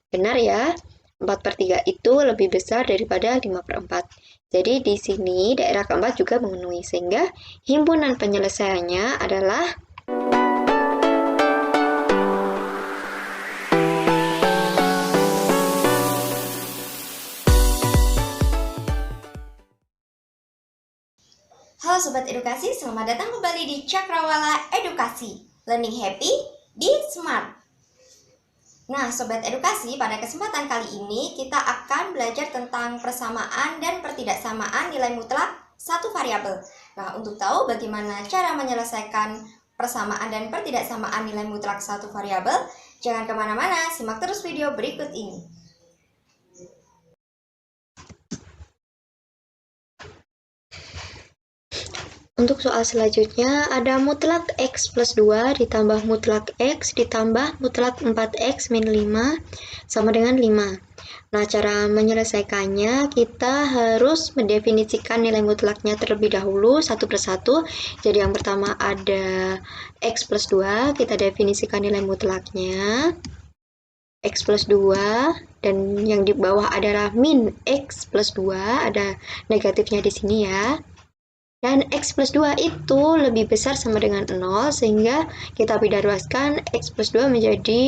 Benar ya, 4/3 itu lebih besar daripada 5/4. Jadi di sini daerah keempat juga memenuhi, sehingga himpunan penyelesaiannya adalah Halo Sobat Edukasi, selamat datang kembali di Cakrawala Edukasi. Learning happy, be smart. Nah Sobat Edukasi, pada kesempatan kali ini kita akan belajar tentang persamaan dan pertidaksamaan nilai mutlak satu variabel. Nah untuk tahu bagaimana cara menyelesaikan persamaan dan pertidaksamaan nilai mutlak satu variabel, jangan kemana-mana, simak terus video berikut ini. Untuk soal selanjutnya, ada mutlak X plus 2 ditambah mutlak X ditambah mutlak 4X min 5 sama dengan 5. Nah, cara menyelesaikannya, kita harus mendefinisikan nilai mutlaknya terlebih dahulu, satu persatu. Jadi yang pertama ada X plus 2, kita definisikan nilai mutlaknya. X plus 2, dan yang di bawah adalah min X plus 2, ada negatifnya di sini ya. Dan X plus 2 itu lebih besar sama dengan 0, sehingga kita pindah ruaskan X plus 2 menjadi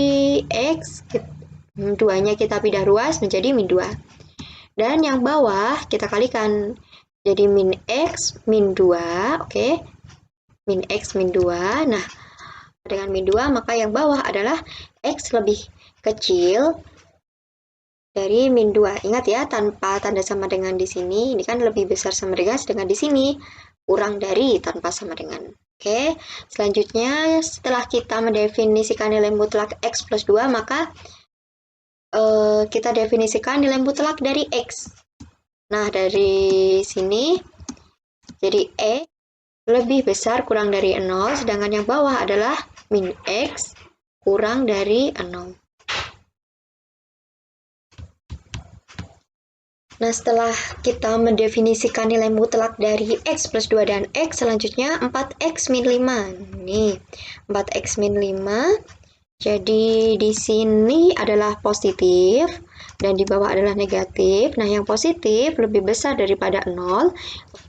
X, 2-nya kita pindah ruas menjadi min 2. Dan yang bawah kita kalikan, jadi min X min 2, oke? Min X min 2, nah dengan min 2 maka yang bawah adalah X lebih kecil dari min 2. Ingat ya, tanpa tanda sama dengan di sini, ini kan lebih besar sama dengan, sedangkan di sini kurang dari tanpa sama dengan. Oke, selanjutnya setelah kita mendefinisikan nilai mutlak X plus 2, maka kita definisikan nilai mutlak dari X. Nah, dari sini, jadi X lebih besar kurang dari 0, sedangkan yang bawah adalah min X kurang dari 0. Nah, setelah kita mendefinisikan nilai mutlak dari X plus 2 dan X, selanjutnya 4X min 5. Nih, 4X min 5. Jadi, di sini adalah positif, dan di bawah adalah negatif. Nah, yang positif lebih besar daripada 0.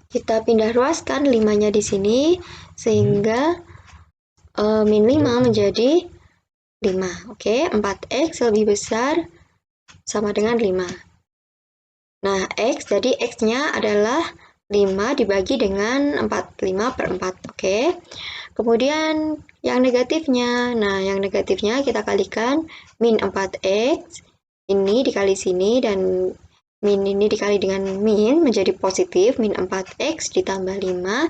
Kita pindah ruaskan 5-nya di sini, sehingga min 5 menjadi 5. Oke, 4X lebih besar sama dengan 5. Nah, X, jadi X-nya adalah 5 dibagi dengan 4, 5/4, oke. Kemudian yang negatifnya, nah yang negatifnya kita kalikan min 4X, ini dikali sini, dan min ini dikali dengan min menjadi positif, min 4X ditambah 5.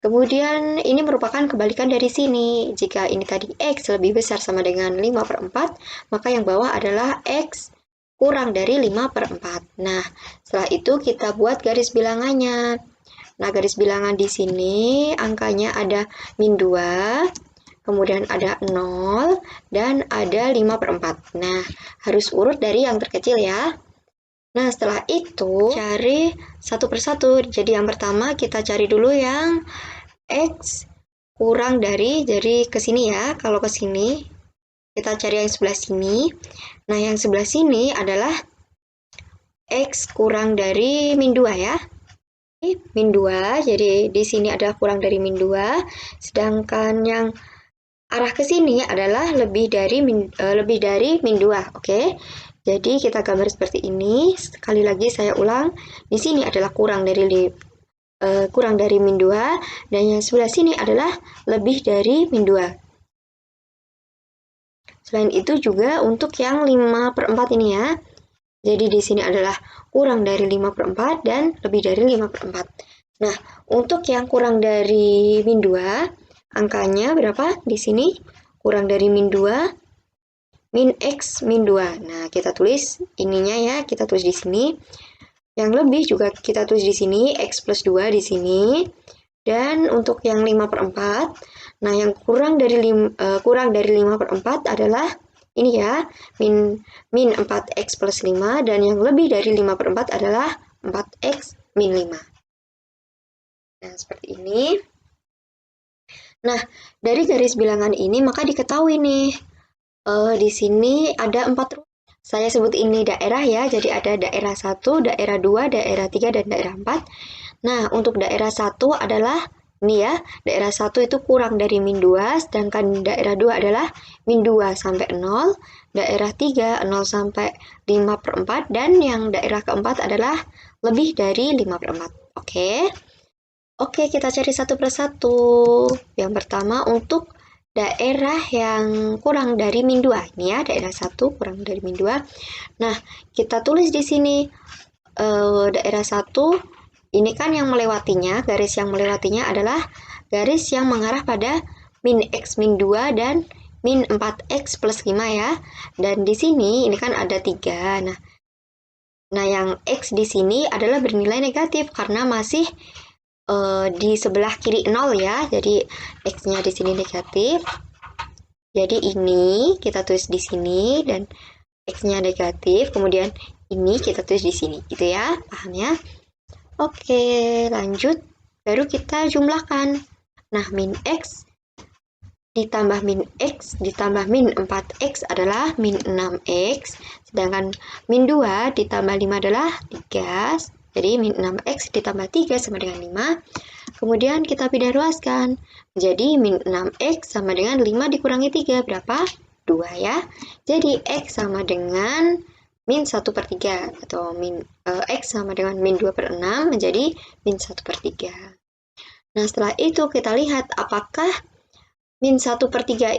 Kemudian ini merupakan kebalikan dari sini, jika ini tadi X lebih besar sama dengan 5/4, maka yang bawah adalah X kurang dari 5/4. Nah, setelah itu kita buat garis bilangannya. Nah, garis bilangan di sini angkanya ada min 2, kemudian ada 0, dan ada 5/4. Nah, harus urut dari yang terkecil ya. Nah, setelah itu cari satu persatu. Jadi yang pertama kita cari dulu yang X kurang dari, jadi ke sini ya. Kalau ke sini, kita cari yang sebelah sini. Nah, yang sebelah sini adalah X kurang dari min 2 ya. Min 2, jadi di sini adalah kurang dari min 2. Sedangkan yang arah ke sini adalah lebih dari min 2, oke? Jadi kita gambar seperti ini. Sekali lagi saya ulang, di sini adalah kurang dari min 2, dan yang sebelah sini adalah lebih dari min 2. Selain itu juga untuk yang 5/4 ini ya. Jadi di sini adalah kurang dari 5/4 dan lebih dari 5/4. Nah, untuk yang kurang dari min 2, angkanya berapa? Di sini kurang dari min 2, min X min 2. Nah, kita tulis ininya ya, kita tulis di sini. Yang lebih juga kita tulis di sini, X plus 2 di sini. Dan untuk yang 5/4, nah yang kurang dari 5/4 adalah ini ya, min 4X plus 5, dan yang lebih dari 5/4 adalah 4X min 5. Nah, seperti ini. Nah, dari garis bilangan ini maka diketahui nih, Di sini ada 4 ruang. Saya sebut ini daerah ya, jadi ada daerah 1, daerah 2, daerah 3, dan daerah 4. Nah, untuk daerah 1 adalah ini ya, daerah 1 itu kurang dari min 2, sedangkan daerah 2 adalah min 2 sampai 0, daerah 3 0 sampai 5/4, dan yang daerah keempat adalah lebih dari 5/4. Oke. Oke, kita cari satu persatu. Yang pertama untuk daerah yang kurang dari min 2. Ini ya, daerah 1 kurang dari min 2. Nah, kita tulis di sini daerah 1, ini kan yang melewatinya, garis yang melewatinya adalah garis yang mengarah pada min X min 2 dan min 4X plus 5 ya. Dan di sini ini kan ada 3. Nah yang X di sini adalah bernilai negatif karena masih di sebelah kiri 0 ya. Jadi X-nya di sini negatif. Jadi ini kita tulis di sini dan X-nya negatif. Kemudian ini kita tulis di sini. Gitu ya. Paham ya? Oke, lanjut. Baru kita jumlahkan. Nah, min X ditambah min X ditambah min 4X adalah min 6X. Sedangkan min 2 ditambah 5 adalah 3. Jadi min 6X ditambah 3 sama dengan 5. Kemudian kita pindah ruaskan. Jadi min 6X sama dengan 5 dikurangi 3. Berapa? 2 ya. Jadi X sama dengan min 1/3. Atau X sama dengan min 2/6 menjadi min 1/3. Nah setelah itu kita lihat apakah min 1/3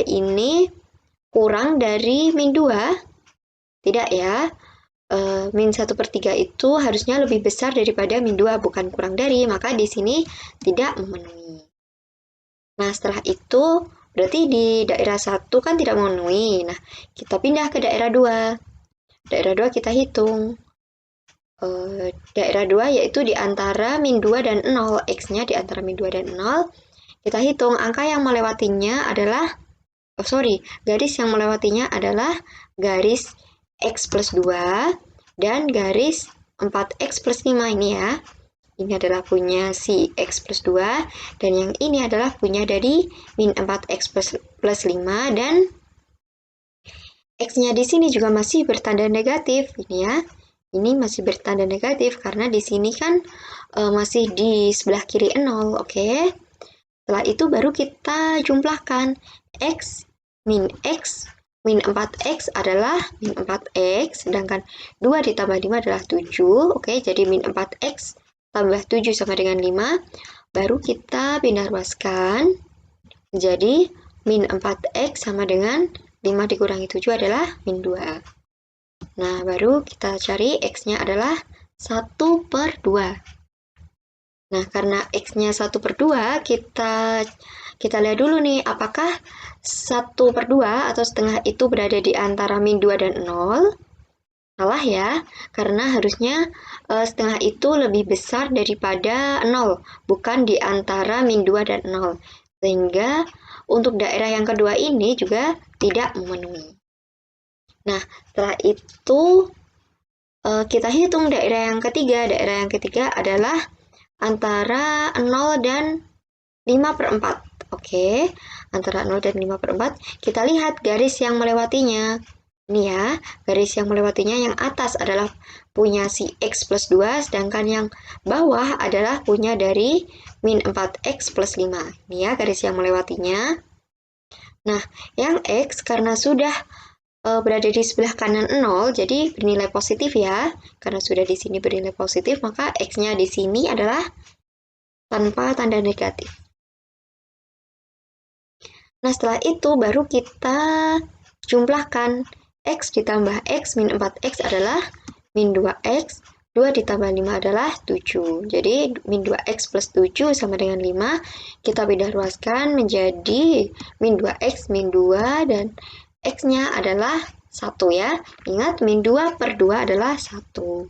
ini kurang dari min 2? Tidak ya. Min 1/3 itu harusnya lebih besar daripada min 2, bukan kurang dari, maka di sini tidak memenuhi. Nah, setelah itu berarti di daerah 1 kan tidak memenuhi. Nah, kita pindah ke daerah 2. Daerah 2 kita hitung. Daerah 2 yaitu di antara min 2 dan 0. X-nya di antara min 2 dan 0. Kita hitung angka yang melewatinya adalah, garis yang melewatinya adalah garis X plus 2 dan garis 4X plus 5 ini ya. Ini adalah punya si X plus 2 dan yang ini adalah punya dari min 4X plus 5 dan X-nya di sini juga masih bertanda negatif ini ya. Ini masih bertanda negatif karena di sini kan masih di sebelah kiri 0, oke? Setelah itu baru kita jumlahkan X min 4X adalah min 4X, sedangkan 2 ditambah 5 adalah 7, oke? Jadi min 4X tambah 7 sama dengan 5, baru kita pindah ruaskan, jadi min 4X sama dengan 5 dikurangi 7 adalah min 2. Nah, baru kita cari X-nya adalah 1/2. Nah, karena X-nya 1/2, kita lihat dulu nih, apakah 1/2 atau setengah itu berada di antara min 2 dan 0? Salah ya, karena harusnya setengah itu lebih besar daripada 0, bukan di antara min 2 dan 0. Sehingga untuk daerah yang kedua ini juga tidak memenuhi. Nah, setelah itu kita hitung daerah yang ketiga. Daerah yang ketiga adalah antara 0 dan 5/4. Oke, antara 0 dan 5/4. Kita lihat garis yang melewatinya. Ini ya, garis yang melewatinya yang atas adalah punya si X plus 2, sedangkan yang bawah adalah punya dari min 4X plus 5. Ini ya, garis yang melewatinya. Nah, yang X karena sudah berada di sebelah kanan 0, jadi bernilai positif ya. Karena sudah di sini bernilai positif, maka X-nya di sini adalah tanpa tanda negatif. Nah, setelah itu baru kita jumlahkan. X ditambah X min 4X adalah min 2X, 2 ditambah 5 adalah 7. Jadi min 2X plus 7 sama dengan 5. Kita pindah ruaskan menjadi min 2X min 2 dan X-nya adalah 1 ya. Ingat, min 2/2 adalah 1.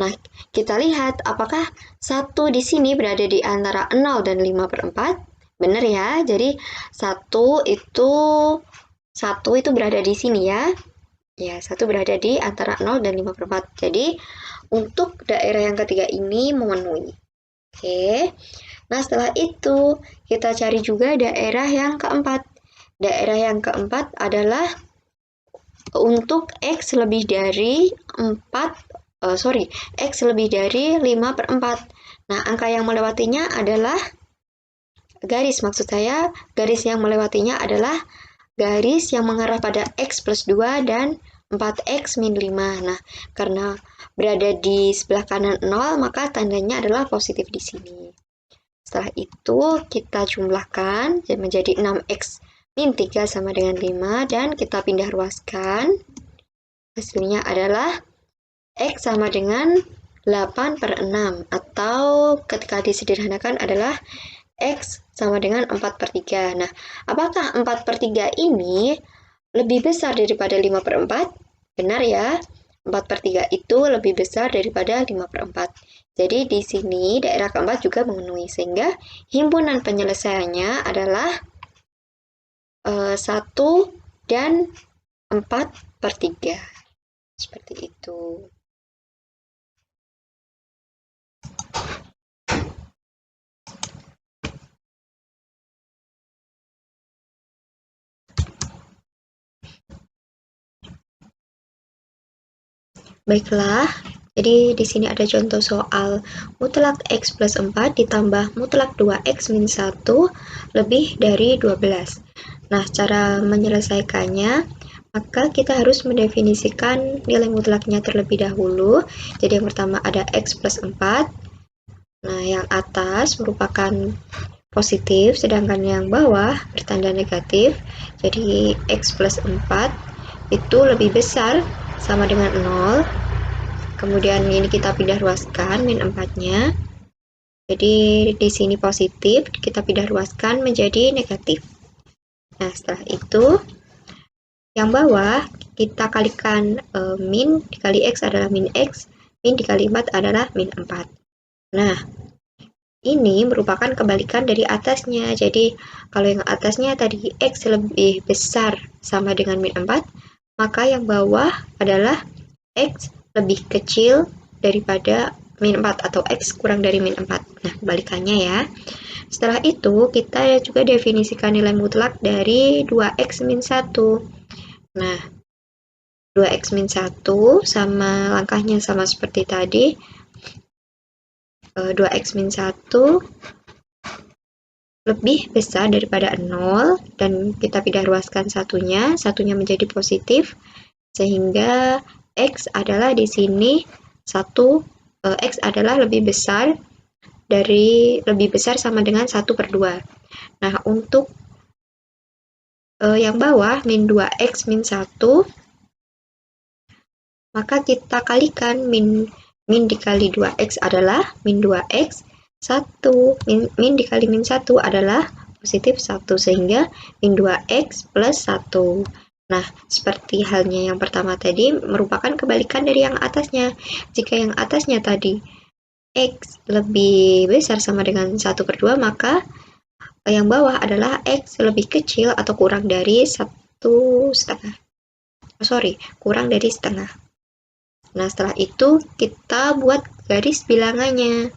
Nah, kita lihat apakah 1 di sini berada di antara 0 dan 5/4? Benar ya, jadi 1 itu berada di sini ya. Ya, 1 berada di antara 0 dan 5/4. Jadi, untuk daerah yang ketiga ini memenuhi. Oke. Nah, setelah itu kita cari juga daerah yang keempat. daerah yang keempat adalah untuk X lebih dari 5/4. Nah, angka yang melewatinya adalah garis, maksud saya garis yang melewatinya adalah garis yang mengarah pada X plus 2 dan 4X min 5. Nah, karena berada di sebelah kanan 0, maka tandanya adalah positif di sini. Setelah itu, kita jumlahkan menjadi 6X min 3 sama dengan 5, dan kita pindah ruaskan. Hasilnya adalah X sama dengan 8/6, atau ketika disederhanakan adalah X sama dengan 4/3. Nah, apakah 4/3 ini lebih besar daripada 5/4? Benar ya, 4/3 itu lebih besar daripada 5/4. Jadi di sini daerah keempat juga memenuhi, sehingga himpunan penyelesaiannya adalah 1 dan 4/3. Seperti itu. Baiklah, jadi di sini ada contoh soal mutlak X plus 4 ditambah mutlak 2X min 1 lebih dari 12. Nah, cara menyelesaikannya, maka kita harus mendefinisikan nilai mutlaknya terlebih dahulu. Jadi yang pertama ada X plus 4. Nah, yang atas merupakan positif, sedangkan yang bawah bertanda negatif. Jadi X plus 4 itu lebih besar sama dengan 0. Kemudian ini kita pindah ruaskan min 4-nya. Jadi di sini positif, kita pindah ruaskan menjadi negatif. Nah, setelah itu yang bawah kita kalikan min dikali X adalah min X, min dikali 4 adalah min 4. Nah, ini merupakan kebalikan dari atasnya. Jadi kalau yang atasnya tadi X lebih besar sama dengan min 4, maka yang bawah adalah X lebih kecil daripada min 4 atau X kurang dari min 4. Nah, kebalikannya ya. Setelah itu, kita juga definisikan nilai mutlak dari 2X min 1. Nah, 2X min 1 sama langkahnya sama seperti tadi. 2X min 1 lebih besar daripada 0, dan kita pindah ruaskan satunya menjadi positif, sehingga X adalah di sini X adalah lebih besar sama dengan 1/2. Nah, untuk yang bawah min 2X min 1, maka kita kalikan min dikali 2X adalah min 2X, 1 min dikali min 1 adalah positif 1, sehingga min 2X plus 1. Nah, seperti halnya yang pertama tadi, merupakan kebalikan dari yang atasnya. Jika yang atasnya tadi X lebih besar sama dengan 1/2, maka yang bawah adalah X lebih kecil atau kurang dari 1/2. Kurang dari setengah. Nah, setelah itu kita buat garis bilangannya.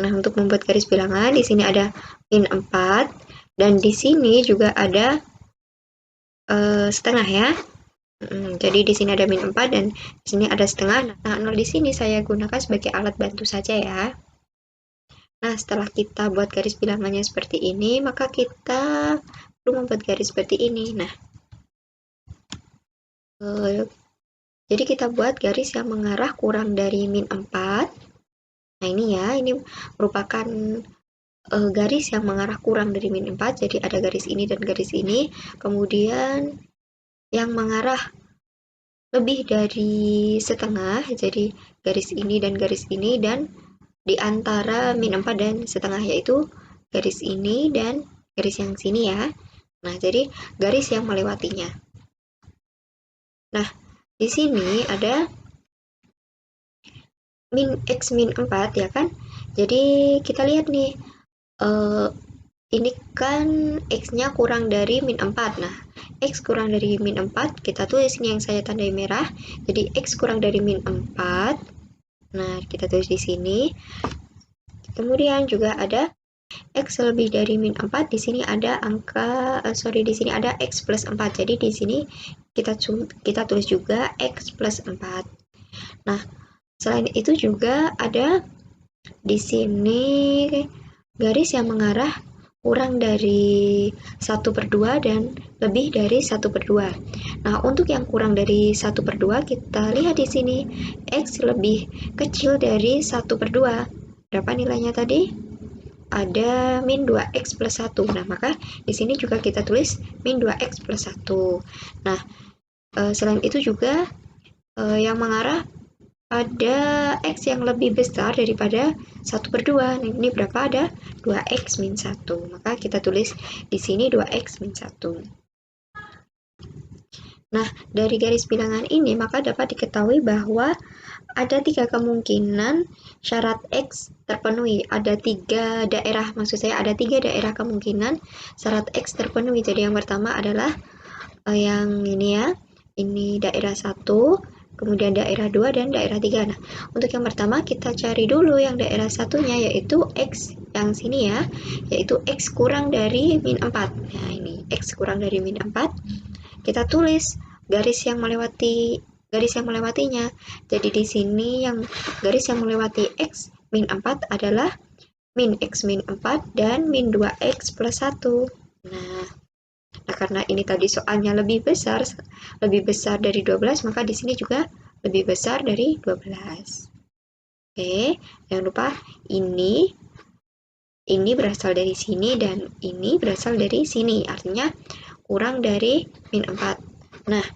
Nah, untuk membuat garis bilangan, di sini ada min 4, dan di sini juga ada setengah ya. Jadi di sini ada min 4 dan di sini ada setengah. Nah, 0 di sini saya gunakan sebagai alat bantu saja ya. Nah, setelah kita buat garis bilangannya seperti ini, maka kita perlu membuat garis seperti ini. Nah, jadi kita buat garis yang mengarah kurang dari min 4. Nah, ini ya, ini merupakan garis yang mengarah kurang dari min 4, jadi ada garis ini dan garis ini. Kemudian yang mengarah lebih dari setengah, jadi garis ini dan garis ini, dan di antara min 4 dan setengah, yaitu garis ini dan garis yang sini ya. Nah, jadi garis yang melewatinya. Nah, di sini ada min X min 4 ya kan. Jadi kita lihat nih, ini kan X-nya kurang dari min 4. Nah, X kurang dari min 4, kita tulis ini yang saya tandai merah. Jadi X kurang dari min 4. Nah, kita tulis di sini. Kemudian juga ada X lebih dari min 4, di sini ada di sini ada X plus 4. Jadi di sini kita tulis juga X plus 4. Nah, selain itu juga ada di sini garis yang mengarah kurang dari 1/2 dan lebih dari 1/2. Nah, untuk yang kurang dari 1/2, kita lihat di sini X lebih kecil dari 1/2. Berapa nilainya tadi? Ada min 2x plus 1. Nah, maka di sini juga kita tulis min 2x plus 1. Nah, selain itu juga yang mengarah ada X yang lebih besar daripada 1/2. Nah, ini berapa? Ada 2x min 1. Maka kita tulis di sini 2x min 1. Nah, dari garis bilangan ini maka dapat diketahui bahwa ada 3 kemungkinan syarat X terpenuhi. Ada 3 daerah, maksud saya ada 3 daerah kemungkinan syarat X terpenuhi. Jadi yang pertama adalah yang ini ya, ini daerah 1, kemudian daerah 2, dan daerah 3. Nah, untuk yang pertama kita cari dulu yang daerah satunya, yaitu X yang sini ya, yaitu X kurang dari min 4. Nah, ini X kurang dari min 4. Kita tulis garis yang melewatinya. Jadi di sini yang garis yang melewati X min 4 adalah min X min 4 dan min 2X plus 1. Nah, karena ini tadi soalnya lebih besar dari 12, maka di sini juga lebih besar dari 12. Oke, jangan lupa ini berasal dari sini dan ini berasal dari sini. Artinya kurang dari min 4. Nah,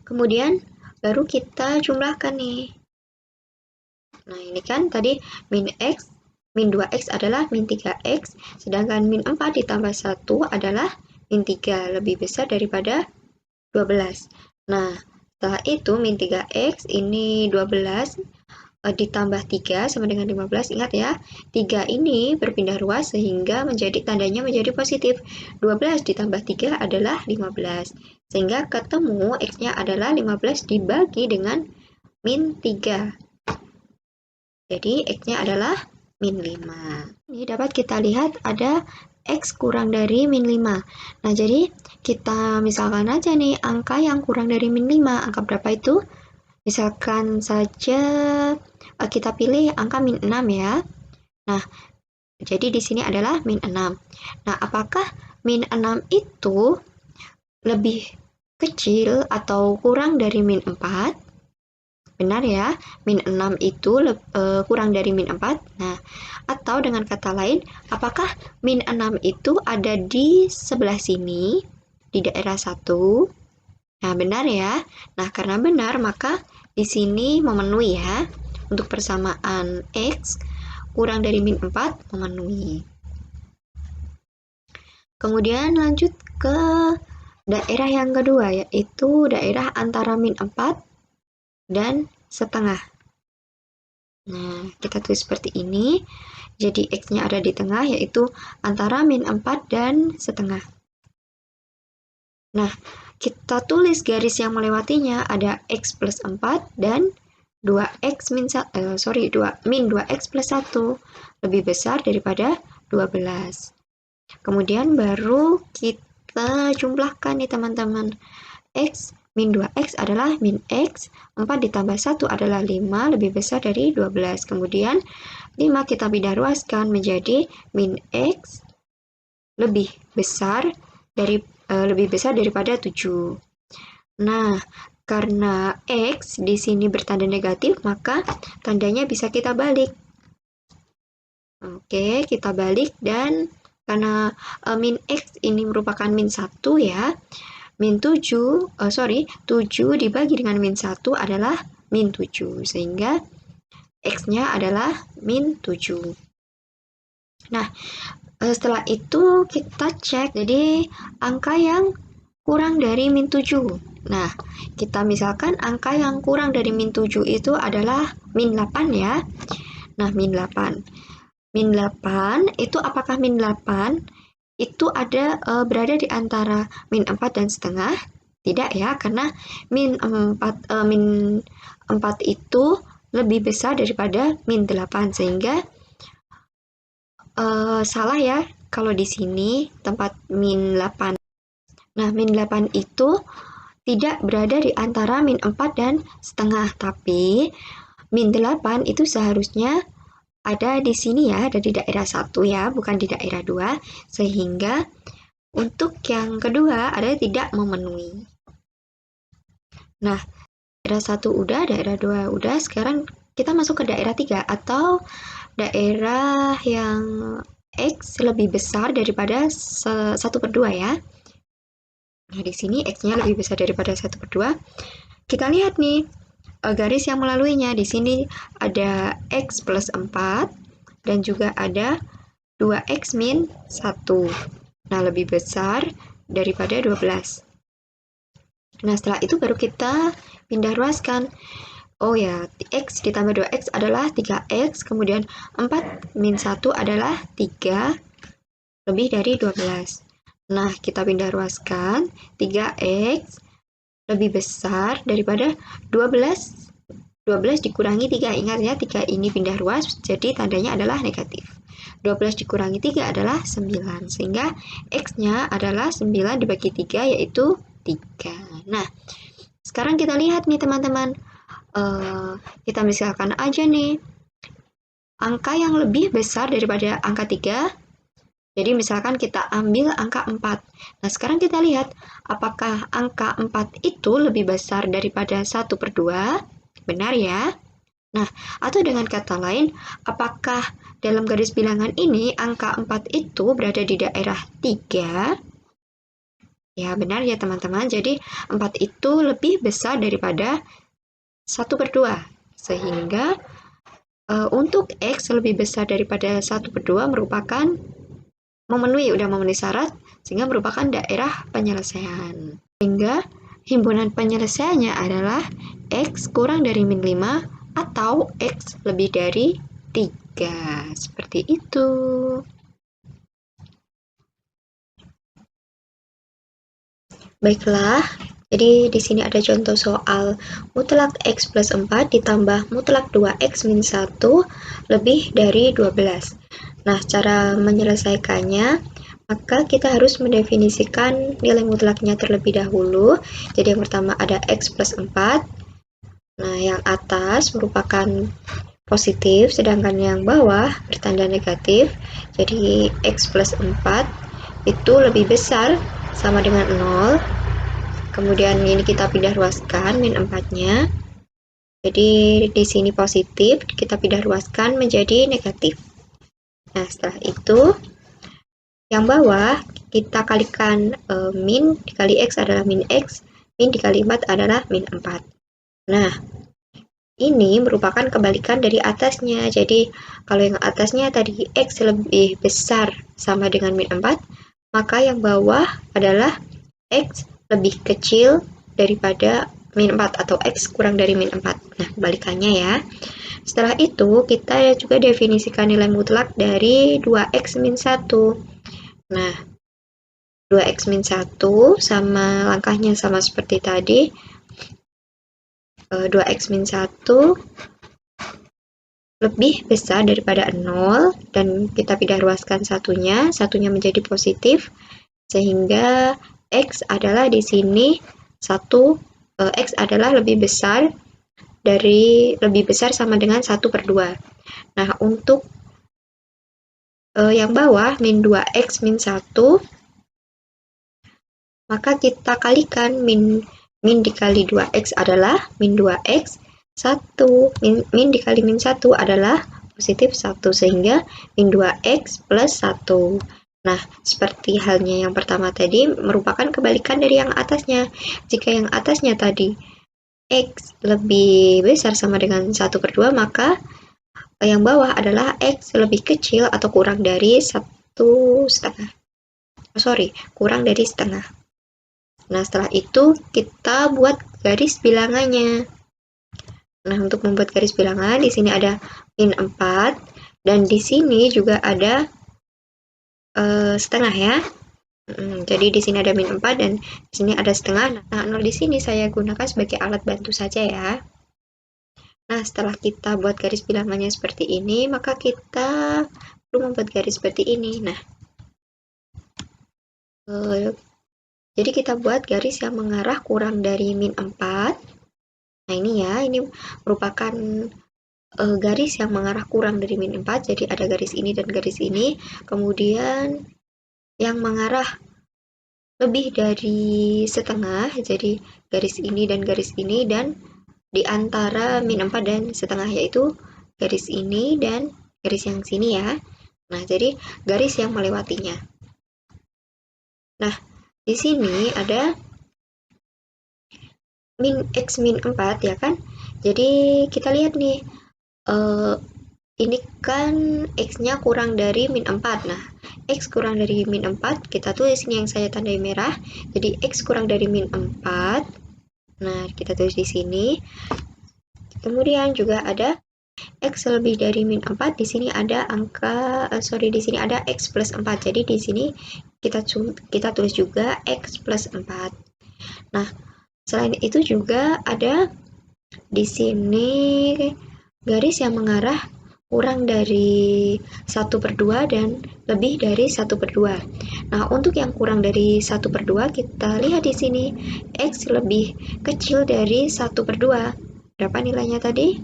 kemudian baru kita jumlahkan nih. Nah, ini kan tadi min 2x adalah min 3x, sedangkan min 4 ditambah 1 adalah min 3, lebih besar daripada 12. Nah, setelah itu min 3x ini 12 ditambah 3 sama dengan 15. Ingat ya, 3 ini berpindah ruas sehingga tandanya menjadi positif. 12 ditambah 3 adalah 15. Sehingga ketemu X-nya adalah 15 dibagi dengan min 3. Jadi X-nya adalah min 5. Ini dapat kita lihat ada X kurang dari min 5. Nah, jadi kita misalkan aja nih angka yang kurang dari min 5. Angka berapa itu? Misalkan saja kita pilih angka min 6 ya. Nah, jadi di sini adalah min 6. Nah, apakah min 6 itu lebih kecil atau kurang dari min 4? Benar ya, min 6 itu kurang dari min 4. Nah, atau dengan kata lain, apakah min 6 itu ada di sebelah sini, di daerah 1? Nah, benar ya. Nah, karena benar, maka di sini memenuhi ya. Untuk persamaan X kurang dari min 4 memenuhi. Kemudian lanjut ke daerah yang kedua, yaitu daerah antara min 4 dan setengah. Nah, kita tulis seperti ini. Jadi X-nya ada di tengah, yaitu antara min 4 dan setengah. Nah, kita tulis garis yang melewatinya ada X plus 4 dan min 2X plus 1 lebih besar daripada 12. Kemudian baru kita jumlahkan nih teman-teman. X min 2X adalah min X, 4 ditambah 1 adalah 5, lebih besar dari 12. Kemudian 5 kita pindah ruaskan menjadi min X lebih besar daripada 7. Nah, karena X di sini bertanda negatif, maka tandanya bisa kita balik. Oke, kita balik, dan karena min X ini merupakan min 1 ya, 7 dibagi dengan min 1 adalah min 7, sehingga X-nya adalah min 7. Nah, setelah itu kita cek, jadi angka yang kurang dari min 7. Nah, kita misalkan angka yang kurang dari min 7 itu adalah min 8 ya. Nah, min 8. Min 8 itu apakah min 8 itu berada di antara min 4 dan setengah? Tidak ya, karena min 4 itu lebih besar daripada min 8, sehingga salah ya kalau di sini tempat min 8. Nah, min 8 itu tidak berada di antara min 4 dan setengah, tapi min 8 itu seharusnya ada di sini ya, ada di daerah 1 ya, bukan di daerah 2, sehingga untuk yang kedua ada tidak memenuhi. Nah, daerah 1 udah, daerah 2 udah, sekarang kita masuk ke daerah 3 atau daerah yang X lebih besar daripada 1/2 ya. Nah, di sini X-nya lebih besar daripada 1/2. Kita lihat nih, garis yang melaluinya. Di sini ada X plus 4, dan juga ada 2X min 1. Nah, lebih besar daripada 12. Nah, setelah itu baru kita pindah ruaskan. Oh ya, X ditambah 2X adalah 3X, kemudian 4 min 1 adalah 3, lebih dari 12. Nah, kita pindah ruaskan, 3X lebih besar daripada 12. 12 dikurangi 3, ingat ya, 3 ini pindah ruas, jadi tandanya adalah negatif. 12 dikurangi 3 adalah 9, sehingga X-nya adalah 9 dibagi 3, yaitu 3. Nah, sekarang kita lihat nih teman-teman, kita misalkan aja nih, angka yang lebih besar daripada angka 3, jadi misalkan kita ambil angka 4. Nah, sekarang kita lihat apakah angka 4 itu lebih besar daripada 1/2? Benar ya? Nah, atau dengan kata lain, apakah dalam garis bilangan ini angka 4 itu berada di daerah 3? Ya, benar ya teman-teman. Jadi, 4 itu lebih besar daripada 1/2. Sehingga untuk X lebih besar daripada 1/2 merupakan udah memenuhi syarat, sehingga merupakan daerah penyelesaian. Sehingga himpunan penyelesaiannya adalah X kurang dari min 5 atau X lebih dari 3. Seperti itu. Baiklah, jadi di sini ada contoh soal mutlak X plus 4 ditambah mutlak 2X min 1 lebih dari 12. Nah, cara menyelesaikannya, maka kita harus mendefinisikan nilai mutlaknya terlebih dahulu. Jadi yang pertama ada X plus 4. Nah, yang atas merupakan positif, sedangkan yang bawah bertanda negatif. Jadi X plus 4 itu lebih besar sama dengan 0. Kemudian ini kita pindah ruaskan min 4-nya. Jadi di sini positif, kita pindah ruaskan menjadi negatif. Nah, setelah itu yang bawah kita kalikan min dikali X adalah min X, min dikali 4 adalah min 4. Nah, ini merupakan kebalikan dari atasnya. Jadi, kalau yang atasnya tadi X lebih besar sama dengan min 4, maka yang bawah adalah X lebih kecil daripada min 4 atau X kurang dari min 4. Nah, kebalikannya ya. Setelah itu, kita juga definisikan nilai mutlak dari 2X min 1. Nah, 2X min 1 sama langkahnya sama seperti tadi. 2X min 1 lebih besar daripada 0, dan kita pindah ruaskan satunya menjadi positif, sehingga X adalah di sini X adalah lebih besar sama dengan 1/2. Nah, untuk yang bawah min 2X min 1, maka kita kalikan min dikali 2X adalah min 2X, 1 min dikali min 1 adalah positif 1, sehingga min 2X plus 1. Nah, seperti halnya yang pertama tadi, merupakan kebalikan dari yang atasnya. Jika yang atasnya tadi X lebih besar sama dengan 1/2, maka yang bawah adalah X lebih kecil atau kurang dari 1/2. Kurang dari setengah. Nah, setelah itu kita buat garis bilangannya. Nah, untuk membuat garis bilangan, di sini ada min 4, dan di sini juga ada setengah ya. Jadi di sini ada min 4 dan di sini ada setengah. Nah, 0 di sini saya gunakan sebagai alat bantu saja ya. Nah, setelah kita buat garis bilangannya seperti ini, maka kita perlu membuat garis seperti ini. Nah, jadi kita buat garis yang mengarah kurang dari min 4. Nah ini ya, ini merupakan garis yang mengarah kurang dari min 4. Jadi ada garis ini dan garis ini. Kemudian yang mengarah lebih dari setengah, jadi garis ini dan garis ini, dan di antara min 4 dan setengah, yaitu garis ini dan garis yang sini ya. Nah, jadi garis yang melewatinya. Nah, di sini ada x min 4 ya kan. Jadi kita lihat nih, ini kan x-nya kurang dari min 4. Nah, x kurang dari min 4, kita tulis ini yang saya tandai merah. Jadi x kurang dari min 4. Nah, kita tulis di sini. Kemudian juga ada x lebih dari min 4. Di sini ada di sini ada x plus 4. Jadi di sini kita tulis juga x plus 4. Nah, selain itu juga ada di sini garis yang mengarah kurang dari 1/2 dan lebih dari 1/2. Nah, untuk yang kurang dari 1/2, kita lihat di sini x lebih kecil dari 1/2. Berapa nilainya tadi?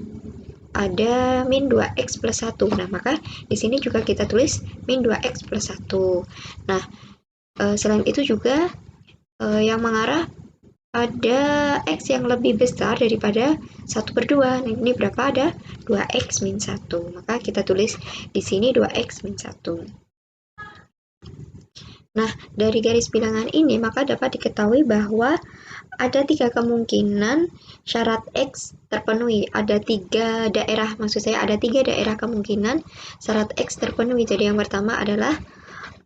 Ada min 2x plus 1. Nah, maka di sini juga kita tulis min 2x plus 1. Nah, selain itu juga yang mengarah ada x yang lebih besar daripada 1/2. Nah, ini berapa? Ada 2x min 1. Maka kita tulis di sini 2x min 1. Nah, dari garis bilangan ini maka dapat diketahui bahwa ada 3 kemungkinan syarat x terpenuhi. Ada 3 daerah, maksud saya ada 3 daerah kemungkinan syarat x terpenuhi. Jadi yang pertama adalah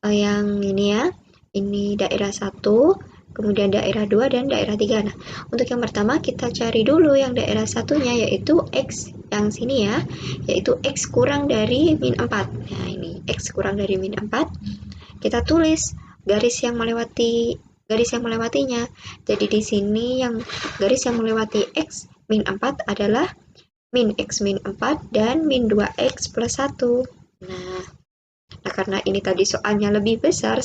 yang ini ya, ini daerah 1, kemudian daerah 2, dan daerah 3. Nah, untuk yang pertama kita cari dulu yang daerah satunya, yaitu x yang sini ya, yaitu x kurang dari min 4. Nah, ini x kurang dari min 4. Kita tulis garis yang melewatinya. Jadi di sini yang garis yang melewati x min 4 adalah min x min 4 dan min 2x plus 1. Nah, karena ini tadi soalnya lebih besar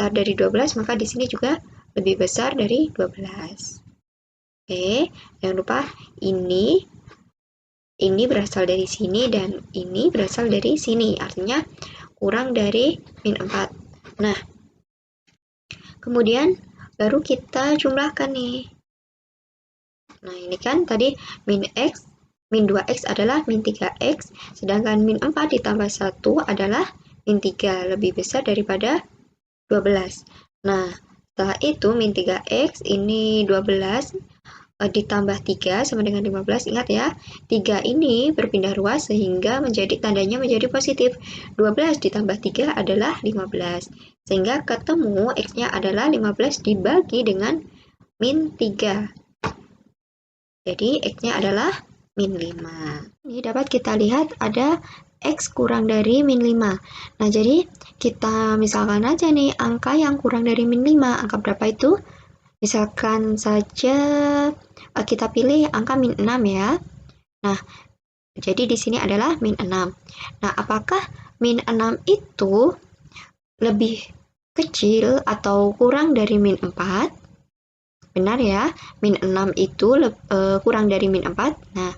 dari 12, maka di sini juga lebih besar dari 12. Oke, jangan lupa ini berasal dari sini dan ini berasal dari sini, artinya kurang dari min 4. Nah, kemudian baru kita jumlahkan nih. Nah, ini kan tadi min 2x adalah min 3x, sedangkan min 4 ditambah 1 adalah min 3, lebih besar daripada 12. Nah, setelah itu min 3x, ini 12 ditambah 3 sama dengan 15. Ingat ya, 3 ini berpindah ruas sehingga tandanya menjadi positif. 12 ditambah 3 adalah 15. Sehingga ketemu x-nya adalah 15 dibagi dengan min 3. Jadi x-nya adalah min 5. Ini dapat kita lihat ada x kurang dari min 5. Nah, jadi kita misalkan aja nih angka yang kurang dari min 5. Angka berapa itu? Misalkan saja kita pilih angka min 6 ya. Nah, jadi di sini adalah min 6. Nah, apakah min 6 itu lebih kecil atau kurang dari min 4? Benar ya, min 6 itu kurang dari min 4. Nah,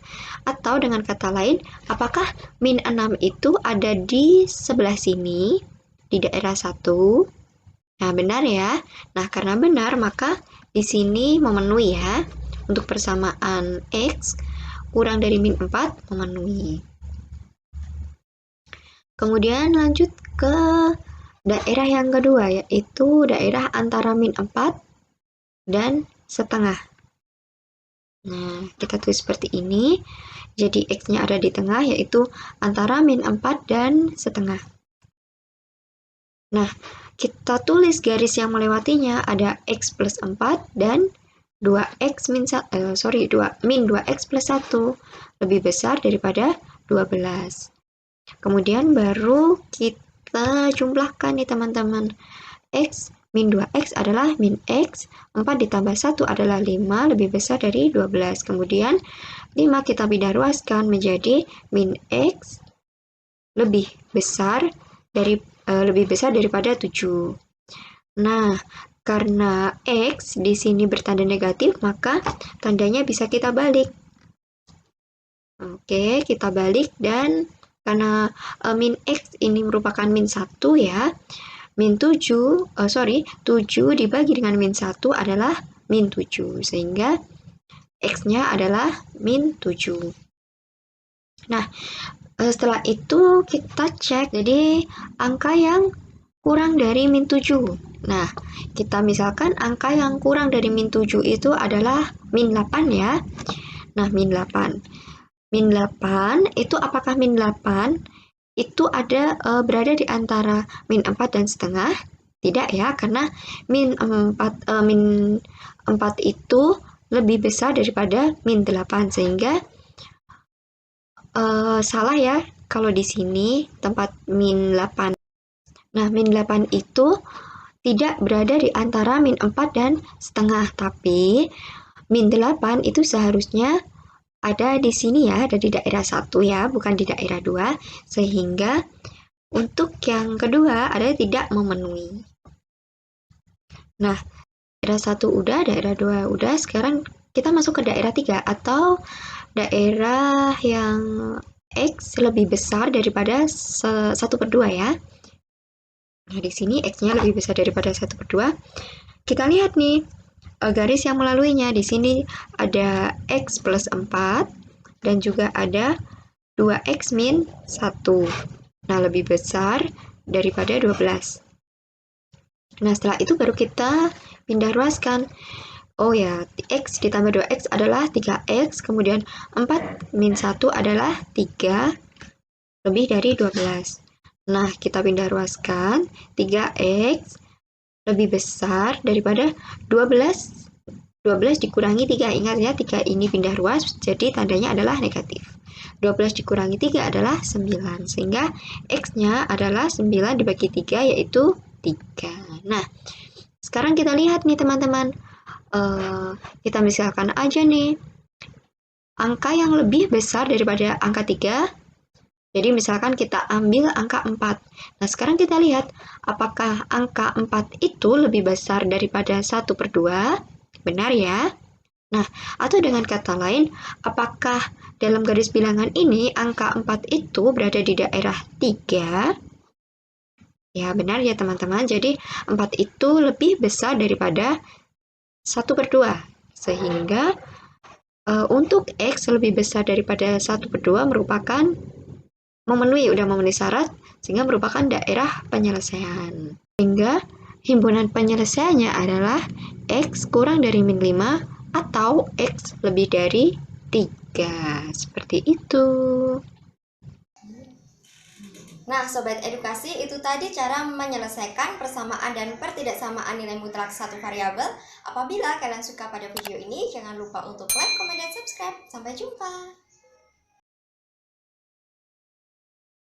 atau dengan kata lain, apakah min 6 itu ada di sebelah sini, di daerah 1? Nah, benar ya. Nah, karena benar, maka di sini memenuhi ya. Untuk persamaan x kurang dari min 4 memenuhi. Kemudian lanjut ke daerah yang kedua, yaitu daerah antara min 4 dan setengah. Nah, kita tulis seperti ini. Jadi x-nya ada di tengah, yaitu antara min 4 dan setengah. Nah, kita tulis garis yang melewatinya, ada x plus 4 dan 2x min 2x plus 1 lebih besar daripada 12. Kemudian baru kita jumlahkan nih teman-teman. X min 2x adalah min x, 4 ditambah 1 adalah 5, lebih besar dari 12. Kemudian 5 kita pindah ruaskan menjadi min x lebih besar daripada 7. Nah, karena X di sini bertanda negatif, maka tandanya bisa kita balik. Oke, kita balik, dan karena min X ini merupakan min 1 ya, 7 dibagi dengan min 1 adalah min 7, sehingga X-nya adalah min 7. Nah, setelah itu kita cek, jadi angka yang kurang dari min 7. Nah, kita misalkan angka yang kurang dari min 7 itu adalah min 8 ya. Nah, min 8. Min 8 itu apakah min 8 itu berada di antara min 4 dan setengah? Tidak ya, karena min 4 itu lebih besar daripada min 8, sehingga salah ya kalau di sini tempat min 8. Nah, min 8 itu tidak berada di antara min 4 dan setengah, tapi min 8 itu seharusnya ada di sini ya, ada di daerah 1 ya, bukan di daerah 2, sehingga untuk yang kedua ada tidak memenuhi. Nah, daerah 1 udah, daerah 2 udah, sekarang kita masuk ke daerah 3 atau daerah yang X lebih besar daripada 1/2 ya. Nah, di sini X-nya lebih besar daripada 1/2. Kita lihat nih, garis yang melaluinya. Di sini ada X plus 4, dan juga ada 2X min 1. Nah, lebih besar daripada 12. Nah, setelah itu baru kita pindah ruaskan. Oh ya, X ditambah 2X adalah 3X, kemudian 4 min 1 adalah 3 lebih dari 12. Nah, kita pindah ruaskan, 3X lebih besar daripada 12. 12 dikurangi 3, ingat ya, 3 ini pindah ruas, jadi tandanya adalah negatif. 12 dikurangi 3 adalah 9, sehingga X-nya adalah 9 dibagi 3, yaitu 3. Nah, sekarang kita lihat nih teman-teman. Kita misalkan aja nih angka yang lebih besar daripada angka 3. Jadi misalkan kita ambil angka 4. Nah, sekarang kita lihat apakah angka 4 itu lebih besar daripada 1/2. Benar ya? Nah, atau dengan kata lain, apakah dalam garis bilangan ini angka 4 itu berada di daerah 3? Ya, benar ya teman-teman. Jadi 4 itu lebih besar daripada 1/2, sehingga untuk X lebih besar daripada 1/2 udah memenuhi syarat, sehingga merupakan daerah penyelesaian. Sehingga himpunan penyelesaiannya adalah X kurang dari min 5 atau X lebih dari 3. Seperti itu. Nah, Sobat Edukasi, itu tadi cara menyelesaikan persamaan dan pertidaksamaan nilai mutlak satu variabel. Apabila kalian suka pada video ini, jangan lupa untuk like, komen, dan subscribe. Sampai jumpa!